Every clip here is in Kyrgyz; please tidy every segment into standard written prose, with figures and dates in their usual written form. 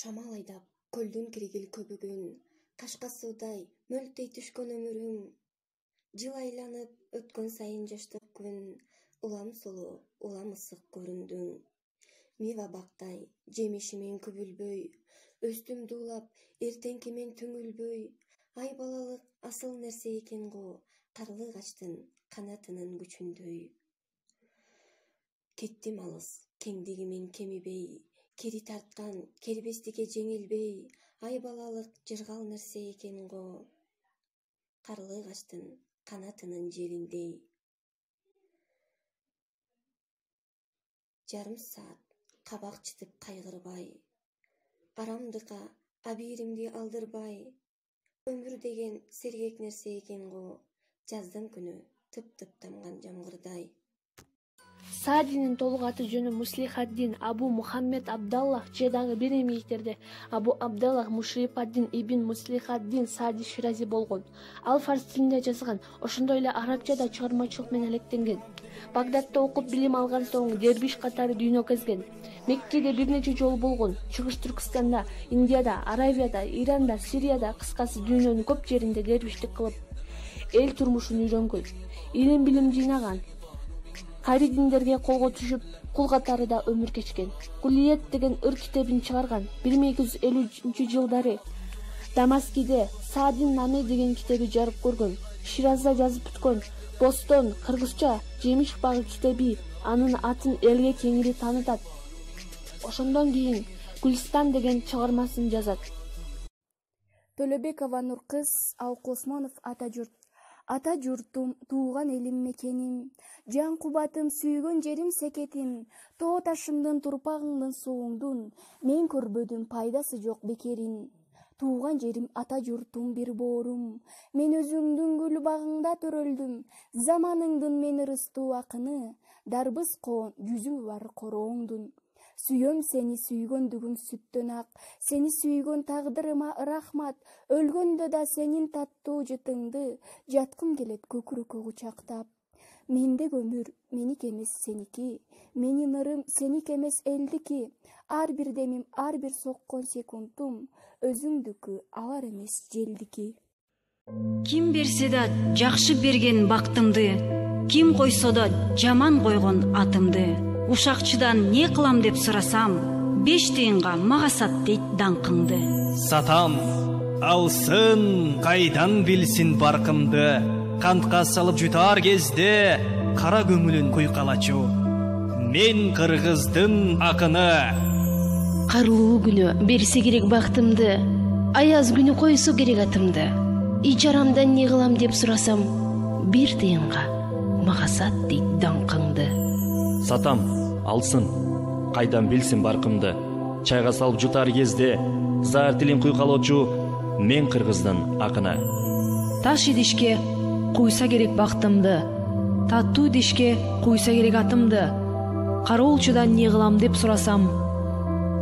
Шамал айдап, көлдүн киргил көбүгүн, кашка суудай мөлтөй түшкөн өмүрүм. Жыл айланып, өткөн сайын жаштык күн, улам сулуу, улам ысык көрүндүң. Мива бактай, жемишимен күбүлбөй, өстүм дуулап, эртеңки мен түңүлбөй. Ай балалык асыл нерсе экен го, карлы ачтын канатынын күчүндөй. Кеттим алыс, кеңдиги мен кемибей, кери тарткан кербестикке жеңилбей. Ай балалык жыргал нерсе экен го, карлы ачтын канатынын жериндей. Жарым саат кабак чытып кайгырбай, арамдыкка абийиримди алдырбай. Өмүр деген сергек нерсе экен го, жаздын күнү тып-тып тамган жамгырдай. Саадинин толук аты жөнү Муслихаддин Абу Мухаммед Абдаллах же дагы бир эмгектерде Абу Абдаллах Мушрифаддин ибн Муслихаддин Саади Ширази болгон. Ал фарс тилинде жазган, ошондой эле арабчада чыгармачылык менен алектенген. Багдадта окуп билим алган соң дербиш катары дүйнө кезген. Меккеде бир нече жолу болгон. Чыгыш Түркстанда, Индияда, Аравияда, Иранда, Сирияда, кыскасы дүйнөнүн көп жеринде дербиштик кылып, эл турмушун үйрөнгөн. Илим билим жыйнаган. Кайры диндерге колго түшүп, кул катарында өмүр кечкен. Кулиет деген ыр китебин чыгарган. 1250-жылдары Дамаскиде Саадин Наме деген китеби жарык көргөн. Ширазда жазып бүткөн Бостон кыргызча Жемиш багы китеби анын атын элге кеңири таанытат. Ошондон кийин Гүлстан деген чыгармасын жазат. Төлөбекова Нуркыз, Алкы Осмонов, Ата журт. Ата журтум, тууган элим мекеним, жан кубатым, сүйгөн жерим секетим, тоо ташымдын, турпагыңдын, сууңдун, мен көрбөдүм пайдасы жок бекерин. Тууган жерим, ата журтум, бир боорум, мен өзүңдүн гүл багыңда төрөлдүм, заманыңдын мен ырыстуу акыны, дарбыз коон жүзү бар корооңдун. Сүйөм сени сүйгөндүгүң сүттөн ак, сени сүйгөн тагдырыма рахмат, өлгөндө да сенин таттуу жытыңды, жаткым келет көкүрөккө кучактап. Мендеги өмүр меники эмес сеники, менин ырым сеники эмес элдики, ар бир демим, ар бир соккон секундум, өзүңдүкү алар эмес желдики. Ким берсе да жакшы берген бактымды, ким койсо да жаман койгон атымды. Ушакчыдан не кылам деп сурасам, 5 тыйынга мага сат дейт даңкыңды. Сатам, алсын, кайдан билсин баркымды. Кантка салып жутар кезде, кара көңүлүн куйкалачу. Мен кыргыздын акыны. Карлуу күнү берсе керек бактымды, аяз күнү койсо керек атымды. Ичарамдан не кылам деп сурасам, 1 тыйынга мага сат дейт даңкыңды. Сатам, алсын, кайдан билсин баркымды. Чайга салып жутар кезде, заар тилин куйкалоочу мен кыргыздын акыны. Таш идишке куйса керек бактымды, таттуу идишке куйса керек атымды. Кароолчудан не кылам деп сурасам,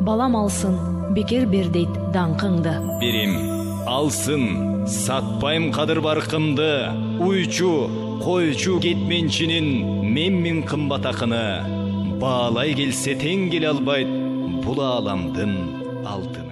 балам алсын, бекер бер дейт даңкыңды. Берим, алсын, сатпайм кадыр баркымды. Уйчу, койчу кетменчинин мен кымбат акыны. Баалай келсе тең келе албайт бул ааламдын алтыны.